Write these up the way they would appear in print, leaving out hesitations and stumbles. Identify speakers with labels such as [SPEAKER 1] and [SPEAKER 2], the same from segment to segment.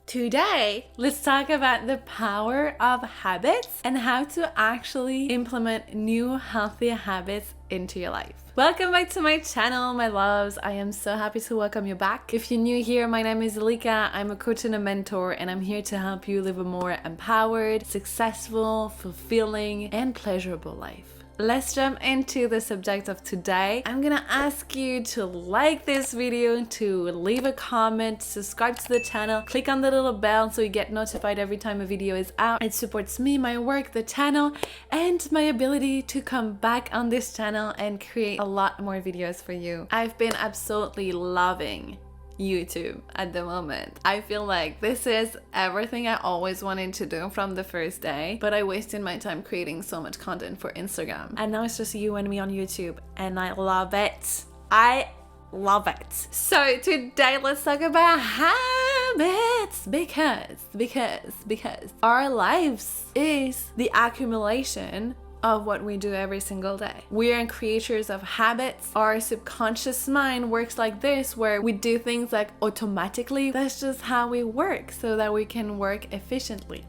[SPEAKER 1] Today, let's talk about the power of habits and how to actually implement new healthy habits into your life. Welcome back to my channel, my loves. I am so happy to welcome you back. If you're new here, my name is Alika. I'm a coach and a mentor, and I'm here to help you live a more empowered, successful, fulfilling, and pleasurable life. Let's jump into the subject of today. I'm gonna ask you to like this video, to leave a comment, subscribe to the channel, click on the little bell so you get notified every time a video is out. It supports me, my work, the channel, and my ability to come back on this channel and create a lot more videos for you. I've been absolutely loving YouTube at the moment. I feel like this is everything I always wanted to do from the first day, but I wasted my time creating so much content for Instagram. And now it's just you and me on YouTube, and I love it. I love it. So today let's talk about habits because our lives is the accumulation of what we do every single day. We are creatures of habits. Our subconscious mind works like this, where we do things like automatically. That's just how we work so that we can work efficiently.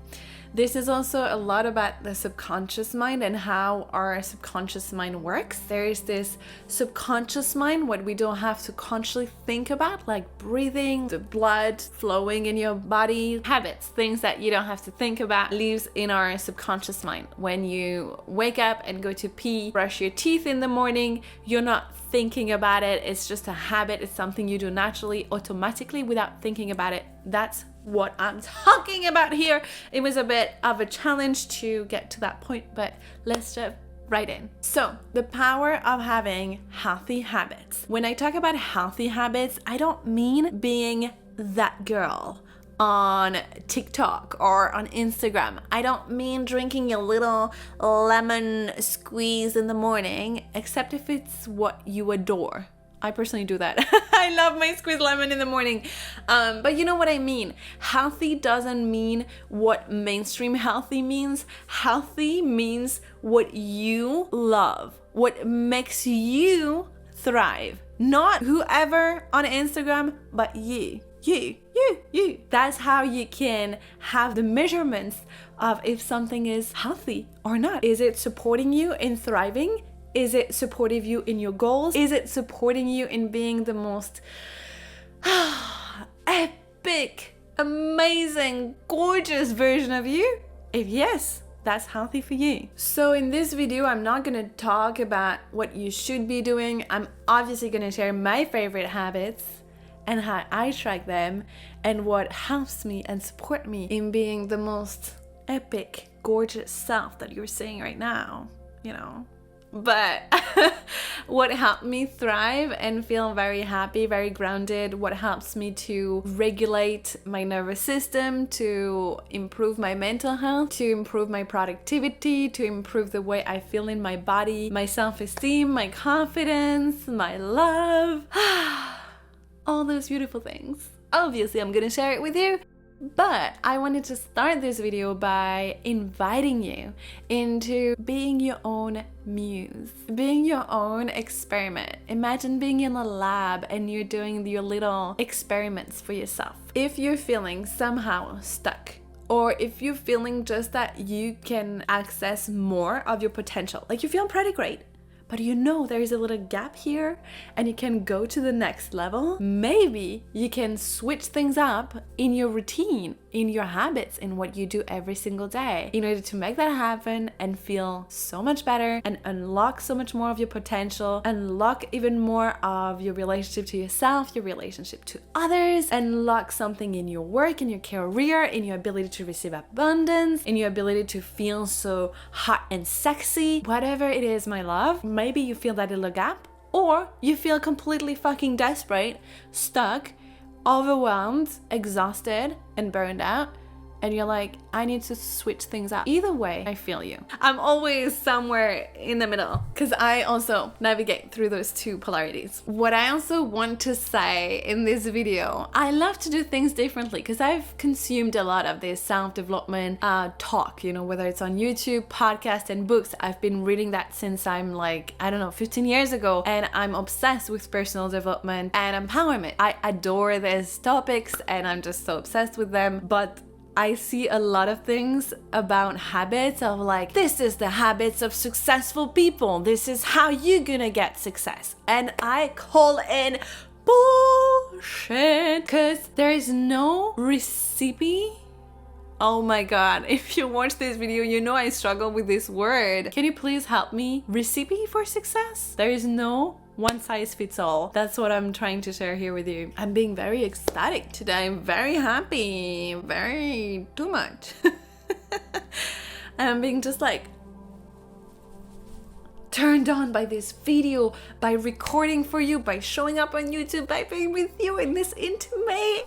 [SPEAKER 1] This is also a lot about the subconscious mind and how our subconscious mind works. There is this subconscious mind, what we don't have to consciously think about, like breathing, the blood flowing in your body, habits, things that you don't have to think about, lives in our subconscious mind. When you wake up and go to pee, brush your teeth in the morning, you're not thinking about it. It's just a habit. It's something you do naturally, automatically, without thinking about it. That's what I'm talking about here. It was a bit of a challenge to get to that point, but let's jump right in. So, the power of having healthy habits. When I talk about healthy habits, I don't mean being that girl on TikTok or on Instagram. I don't mean drinking a little lemon squeeze in the morning, except if it's what you adore. I personally do that. I love my squeezed lemon in the morning. But you know what I mean. Healthy doesn't mean what mainstream healthy means. Healthy means what you love, what makes you thrive. Not whoever on Instagram, but you. You. That's how you can have the measurements of if something is healthy or not. Is it supporting you in thriving? Is it supportive you in your goals? Is it supporting you in being the most epic, amazing, gorgeous version of you? If yes, that's healthy for you. So in this video, I'm not gonna talk about what you should be doing. I'm obviously gonna share my favorite habits and how I track them and what helps me and support me in being the most epic, gorgeous self that you're seeing right now, you know. But what helped me thrive and feel very happy, very grounded, what helps me to regulate my nervous system, to improve my mental health, to improve my productivity, to improve the way I feel in my body, my self-esteem, my confidence, my love, all those beautiful things. Obviously, I'm gonna share it with you. But I wanted to start this video by inviting you into being your own muse, being your own experiment. Imagine being in a lab and you're doing your little experiments for yourself. If you're feeling somehow stuck, or if you're feeling just that you can access more of your potential, like you're feeling pretty great, but you know there's a little gap here and you can go to the next level, maybe you can switch things up in your routine, in your habits, in what you do every single day in order to make that happen and feel so much better and unlock so much more of your potential, unlock even more of your relationship to yourself, your relationship to others, unlock something in your work, in your career, in your ability to receive abundance, in your ability to feel so hot and sexy, whatever it is, my love. Maybe you feel that little gap, or you feel completely fucking desperate, stuck, overwhelmed, exhausted, and burned out. and you're like, I need to switch things up. Either way, I feel you. I'm always somewhere in the middle because I also navigate through those two polarities. What I also want to say in this video, I love to do things differently because I've consumed a lot of this self-development talk, you know, whether it's on YouTube, podcasts, and books. I've been reading that since I'm like, I don't know, 15 years ago, and I'm obsessed with personal development and empowerment. I adore these topics and I'm just so obsessed with them, but I see a lot of things about habits of like, this is the habits of successful people. This is how you're gonna get success. And I call in bullshit because there is no recipe. Oh my God, if you watch this video, you know I struggle with this word. Can you please help me? Recipe for success? There is no one size fits all. That's what I'm trying to share here with you. I'm being very ecstatic today. I'm very happy, very too much. I'm being just like turned on by this video, by recording for you, by showing up on YouTube, by being with you in this intimate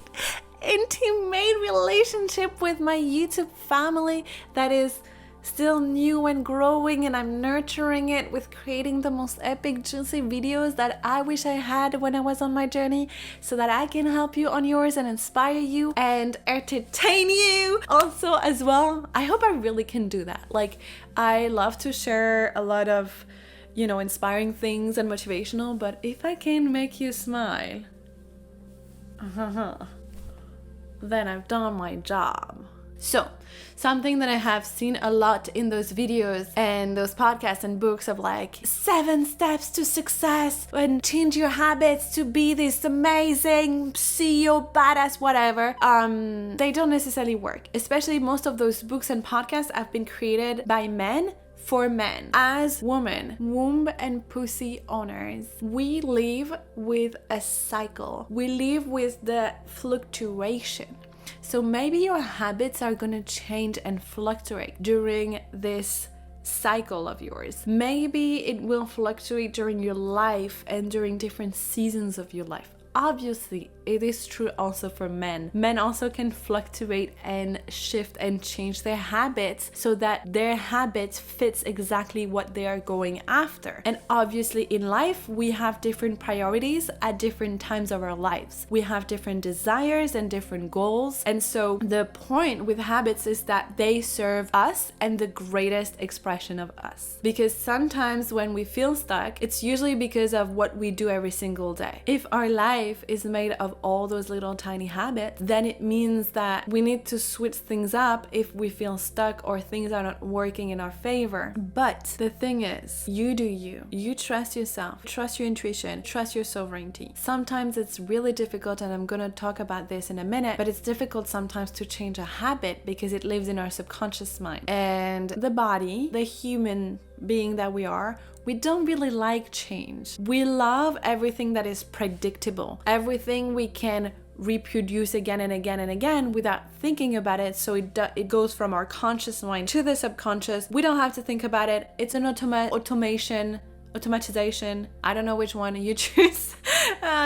[SPEAKER 1] relationship with my YouTube family that is still new and growing, and I'm nurturing it with creating the most epic, juicy videos that I wish I had when I was on my journey, so that I can help you on yours and inspire you and entertain you also as well. I hope I really can do that. Like, I love to share a lot of, you know, inspiring things and motivational, but if I can make you smile, then I've done my job. So, something that I have seen a lot in those videos and those podcasts and books of like 7 steps to success and change your habits to be this amazing CEO, badass, whatever, they don't necessarily work. Especially most of those books and podcasts have been created by men for men. As women, womb and pussy owners, we live with a cycle. We live with the fluctuation. So maybe your habits are gonna change and fluctuate during this cycle of yours. Maybe it will fluctuate during your life and during different seasons of your life. Obviously, it is true also for men. Men also can fluctuate and shift and change their habits so that their habits fits exactly what they are going after. And obviously in life, we have different priorities at different times of our lives. We have different desires and different goals. And so the point with habits is that they serve us and the greatest expression of us. Because sometimes when we feel stuck, it's usually because of what we do every single day. If our life is made of all those little tiny habits, then it means that we need to switch things up if we feel stuck or things are not working in our favor. But the thing is, you do you. You trust yourself, trust your intuition, trust your sovereignty. Sometimes it's really difficult, and I'm gonna talk about this in a minute, but it's difficult sometimes to change a habit because it lives in our subconscious mind. And the body, the human being that we are, we don't really like change. We love everything that is predictable, everything we can reproduce again and again and again without thinking about it. So it goes from our conscious mind to the subconscious. We don't have to think about it. It's an automatization. I don't know which one you choose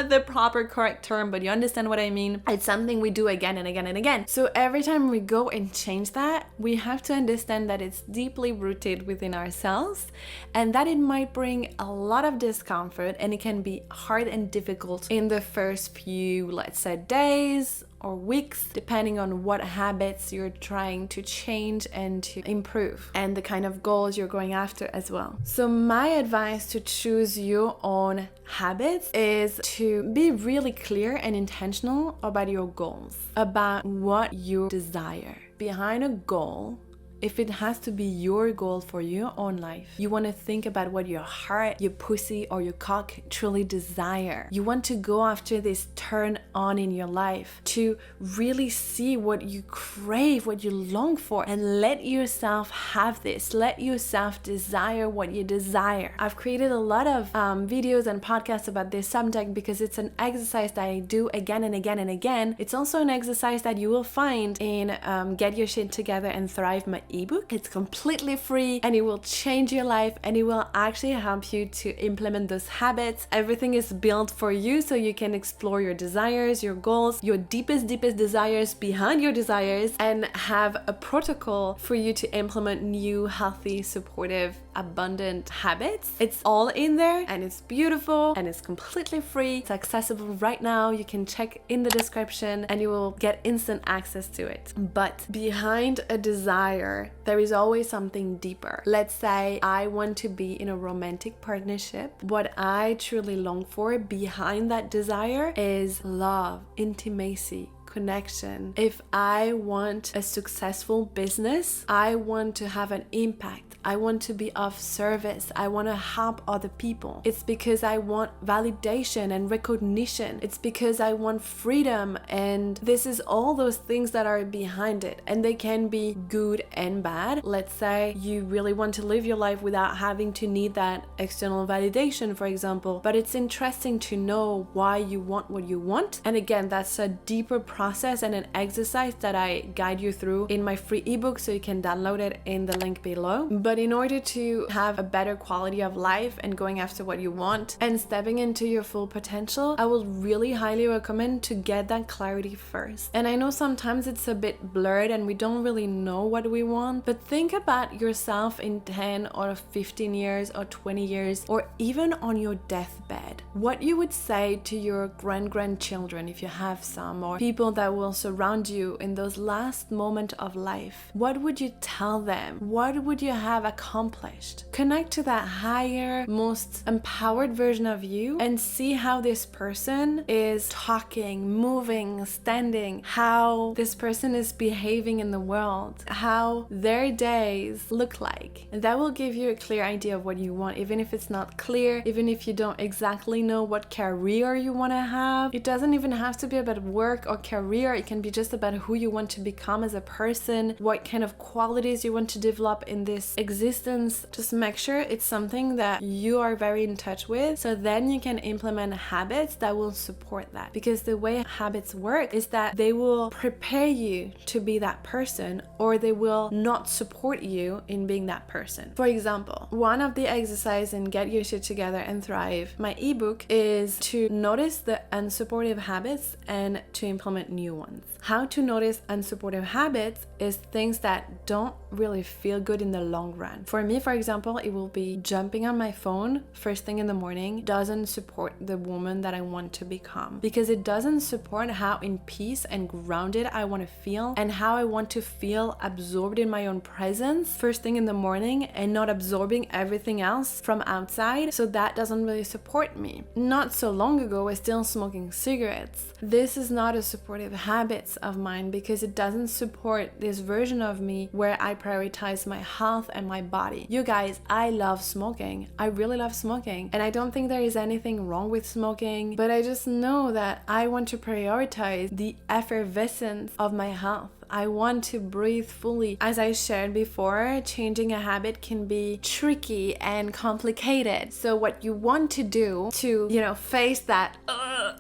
[SPEAKER 1] the proper correct term, but you understand what I mean. It's something we do again and again and again. So every time we go and change that, we have to understand that it's deeply rooted within ourselves and that it might bring a lot of discomfort, and it can be hard and difficult in the first few, let's say, days or weeks, depending on what habits you're trying to change and to improve and the kind of goals you're going after as well. So my advice to choose your own habits is to be really clear and intentional about your goals, about what you desire. Behind a goal, if it has to be your goal for your own life, you want to think about what your heart, your pussy, or your cock truly desire. You want to go after this turn on in your life to really see what you crave, what you long for, and let yourself have this. Let yourself desire what you desire. I've created a lot of videos and podcasts about this subject because it's an exercise that I do again and again and again. It's also an exercise that you will find in Get Your Shit Together and Thrive, my ebook. It's completely free and it will change your life and it will actually help you to implement those habits. Everything is built for you so you can explore your desires, your goals, your deepest desires behind your desires, and have a protocol for you to implement new, healthy, supportive, abundant habits. It's all in there and it's beautiful and it's completely free. It's accessible right now. You can check in the description and you will get instant access to it. But behind a desire, there is always something deeper. Let's say I want to be in a romantic partnership. What I truly long for behind that desire is love, intimacy, connection. If I want a successful business, I want to have an impact. I want to be of service. I want to help other people. It's because I want validation and recognition. It's because I want freedom. And this is all those things that are behind it. And they can be good and bad. Let's say you really want to live your life without having to need that external validation, for example. But it's interesting to know why you want what you want. And again, that's a deeper process and an exercise that I guide you through in my free ebook, so you can download it in the link below. But in order to have a better quality of life and going after what you want and stepping into your full potential, I will really highly recommend to get that clarity first. And I know sometimes it's a bit blurred and we don't really know what we want, but think about yourself in 10 or 15 years or 20 years or even on your deathbed. What you would say to your grandchildren, if you have some, or people that will surround you in those last moments of life. What would you tell them? What would you have accomplished? Connect to that higher, most empowered version of you and see how this person is talking, moving, standing, how this person is behaving in the world, how their days look like. And that will give you a clear idea of what you want, even if it's not clear, even if you don't exactly know what career you want to have. It doesn't even have to be about work or career. It can be just about who you want to become as a person, what kind of qualities you want to develop in this existence. Just make sure it's something that you are very in touch with, so then you can implement habits that will support that. Because the way habits work is that they will prepare you to be that person, or they will not support you in being that person. For example, one of the exercises in Get Your Shit Together and Thrive, my ebook, is to notice the unsupportive habits and to implement new ones. How to notice unsupportive habits is things that don't really feel good in the long run. For me, for example, it will be jumping on my phone first thing in the morning. Doesn't support the woman that I want to become, because it doesn't support how in peace and grounded I want to feel and how I want to feel absorbed in my own presence first thing in the morning and not absorbing everything else from outside. So that doesn't really support me. Not so long ago, I was still smoking cigarettes. This is not a supportive habit of mine because it doesn't support this version of me where I prioritize my health and my body. You guys, I love smoking. I really love smoking. And I don't think there is anything wrong with smoking, but I just know that I want to prioritize the effervescence of my health. I want to breathe fully. As I shared before, changing a habit can be tricky and complicated. So what you want to do to, face that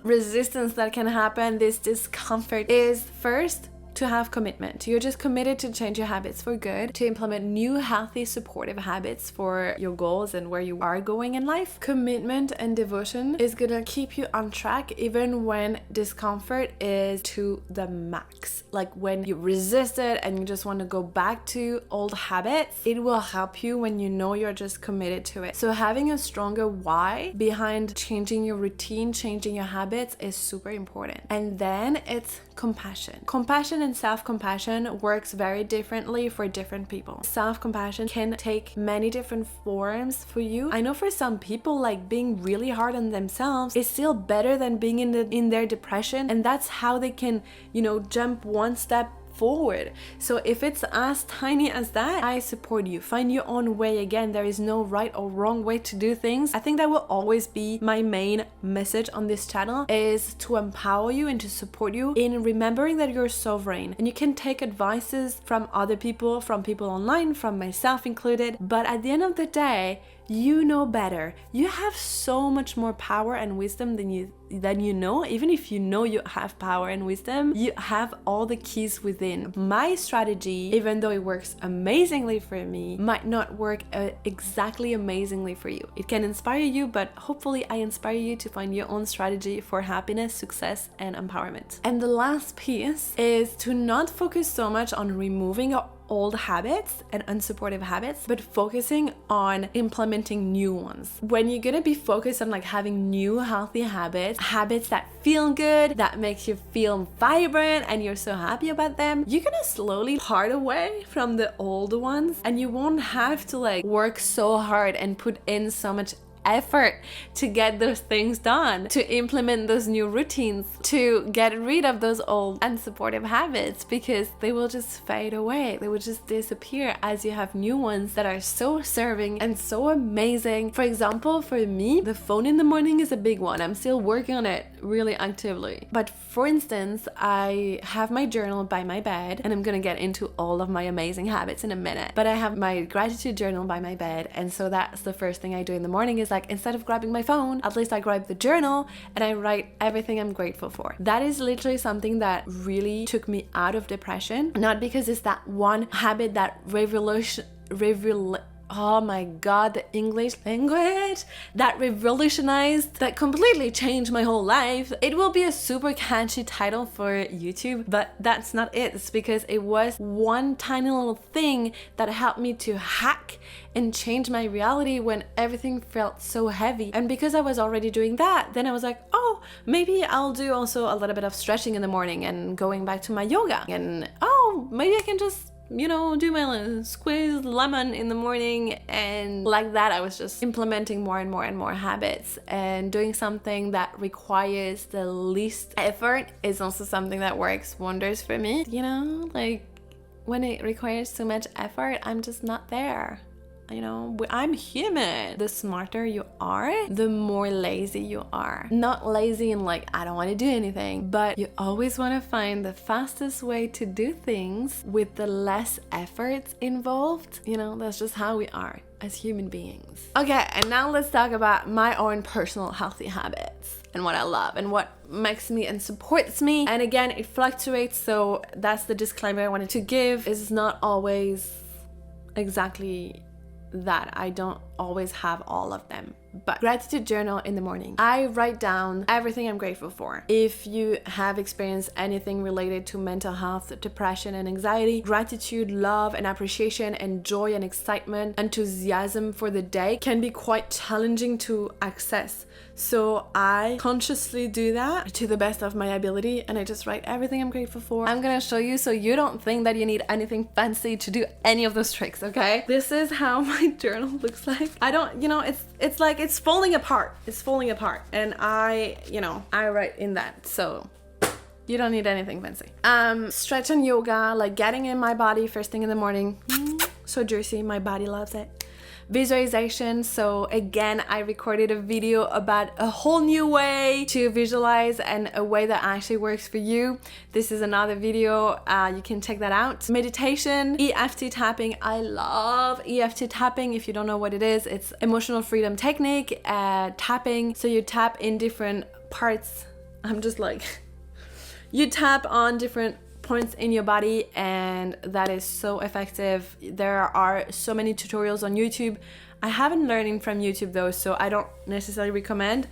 [SPEAKER 1] resistance that can happen, this discomfort, is first to have commitment. You're just committed to change your habits for good, to implement new, healthy, supportive habits for your goals and where you are going in life. Commitment and devotion is gonna keep you on track even when discomfort is to the max. Like when you resist it and you just want to go back to old habits, it will help you when you know you're just committed to it. So having a stronger why behind changing your routine, changing your habits is super important. And then it's compassion. Compassion and self-compassion works very differently for different people. Self-compassion can take many different forms for you. I know for some people, like being really hard on themselves is still better than being in their depression, and that's how they can, jump one step forward. So if it's as tiny as that, I support you. Find your own way. Again, there is no right or wrong way to do things. I think that will always be my main message on this channel, is to empower you and to support you in remembering that you're sovereign and you can take advices from other people, from people online, from myself included, but at the end of the day, You know better. You have so much more power and wisdom than you know. Even if you know you have power and wisdom, you have all the keys within. My strategy, even though it works amazingly for me, might not work exactly amazingly for you. It can inspire you, but hopefully I inspire you to find your own strategy for happiness, success, and empowerment. And the last piece is to not focus so much on removing old habits and unsupportive habits, but focusing on implementing new ones. When you're gonna be focused on like having new healthy habits that feel good, that makes you feel vibrant and you're so happy about them, you're gonna slowly part away from the old ones, and you won't have to like work so hard and put in so much effort to get those things done, to implement those new routines, to get rid of those old unsupportive habits, because they will just fade away. They will just disappear as you have new ones that are so serving and so amazing. For example, for me, the phone in the morning is a big one. I'm still working on it really actively. But for instance, I have my journal by my bed, and I'm gonna get into all of my amazing habits in a minute. But I have my gratitude journal by my bed, and so that's the first thing I do in the morning is like, instead of grabbing my phone, at least I grab the journal and I write everything I'm grateful for. That is literally something that really took me out of depression. Not because it's that one habit that oh my god, the English language, that revolutionized, that completely changed my whole life. It will be a super catchy title for YouTube, but that's not it. It's because it was one tiny little thing that helped me to hack and change my reality when everything felt so heavy. And because I was already doing that, then I was like, oh, maybe I'll do also a little bit of stretching in the morning and going back to my yoga. And oh, maybe I can just do my squeezed lemon in the morning. And like that, I was just implementing more and more and more habits, and doing something that requires the least effort is also something that works wonders for me. Like when it requires too much effort, I'm just not there. I'm human. The smarter you are, the more lazy you are. Not lazy in like, I don't want to do anything, but you always want to find the fastest way to do things with the less effort involved. That's just how we are as human beings. Okay, and now let's talk about my own personal healthy habits and what I love and what makes me and supports me. And again, it fluctuates, so that's the disclaimer I wanted to give. It's not always exactly that. I don't always have all of them. But gratitude journal in the morning, I write down everything I'm grateful for. If you have experienced anything related to mental health, depression and anxiety, gratitude, love and appreciation and joy and excitement, enthusiasm for the day can be quite challenging to access. So I consciously do that to the best of my ability, and I just write everything I'm grateful for. I'm gonna show you so you don't think that you need anything fancy to do any of those tricks, okay? This is how my journal looks like. I don't, it's like it's falling apart. It's falling apart, and I write in that, so you don't need anything fancy. Stretch and yoga, like getting in my body first thing in the morning. So juicy, my body loves it. Visualization, so again, I recorded a video about a whole new way to visualize and a way that actually works for you. This is another video, you can check that out. Meditation, EFT tapping, I love EFT tapping. If you don't know what it is, it's emotional freedom technique, tapping. So you tap in different parts. I'm just like, you tap on different points in your body, and that is so effective. There are so many tutorials on YouTube. I haven't learned from YouTube though, so I don't necessarily recommend.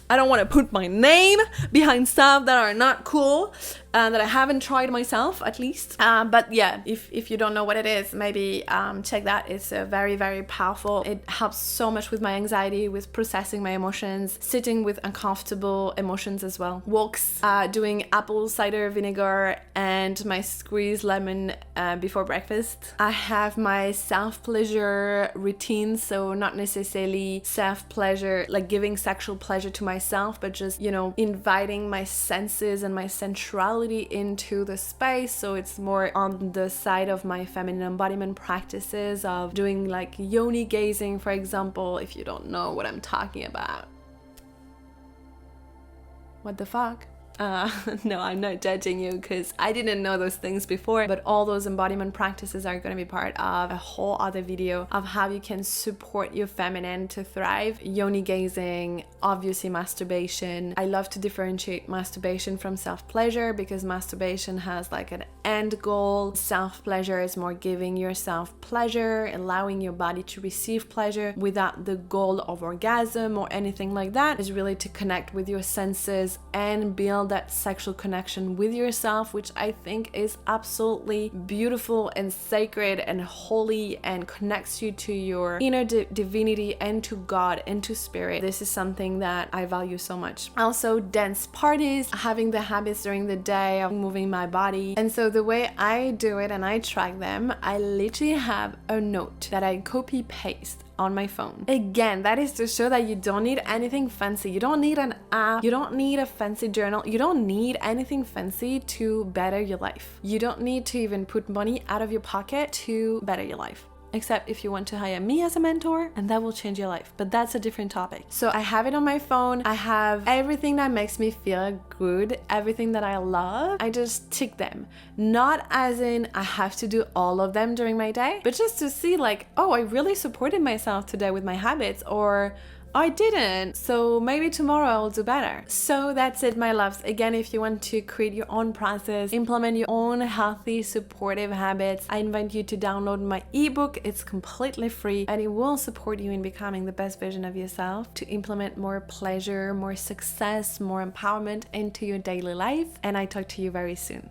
[SPEAKER 1] I don't want to put my name behind stuff that are not cool, that I haven't tried myself at least. But yeah, if you don't know what it is, maybe check that. It's very, very powerful. It helps so much with my anxiety, with processing my emotions, sitting with uncomfortable emotions as well. Walks, doing apple cider vinegar and my squeezed lemon before breakfast. I have my self-pleasure routines, so not necessarily self-pleasure, like giving sexual pleasure to myself, but just, inviting my senses and my sensuality into the space. So it's more on the side of my feminine embodiment practices of doing like yoni gazing, for example, if you don't know what I'm talking about. What the fuck? No, I'm not judging you because I didn't know those things before, but all those embodiment practices are going to be part of a whole other video of how you can support your feminine to thrive. Yoni gazing, obviously masturbation. I love to differentiate masturbation from self-pleasure because masturbation has like an end goal. Self-pleasure is more giving yourself pleasure, allowing your body to receive pleasure without the goal of orgasm or anything like that. Is really to connect with your senses and build that sexual connection with yourself, which I think is absolutely beautiful and sacred and holy and connects you to your inner divinity and to God and to spirit. This is something that I value so much. Also, dance parties, having the habits during the day of moving my body. And so the way I do it and I track them, I literally have a note that I copy paste on my phone. Again, that is to show that you don't need anything fancy. You don't need an app. You don't need a fancy journal. You don't need anything fancy to better your life. You don't need to even put money out of your pocket to better your life. Except if you want to hire me as a mentor, and that will change your life, but that's a different topic. So I have it on my phone. I have everything that makes me feel good, everything that I love. I just tick them, not as in I have to do all of them during my day, but just to see like, oh, I really supported myself today with my habits, or I didn't, so maybe tomorrow I'll do better. So that's it, my loves. Again, if you want to create your own process, implement your own healthy, supportive habits, I invite you to download my ebook. It's completely free and it will support you in becoming the best version of yourself to implement more pleasure, more success, more empowerment into your daily life. And I talk to you very soon.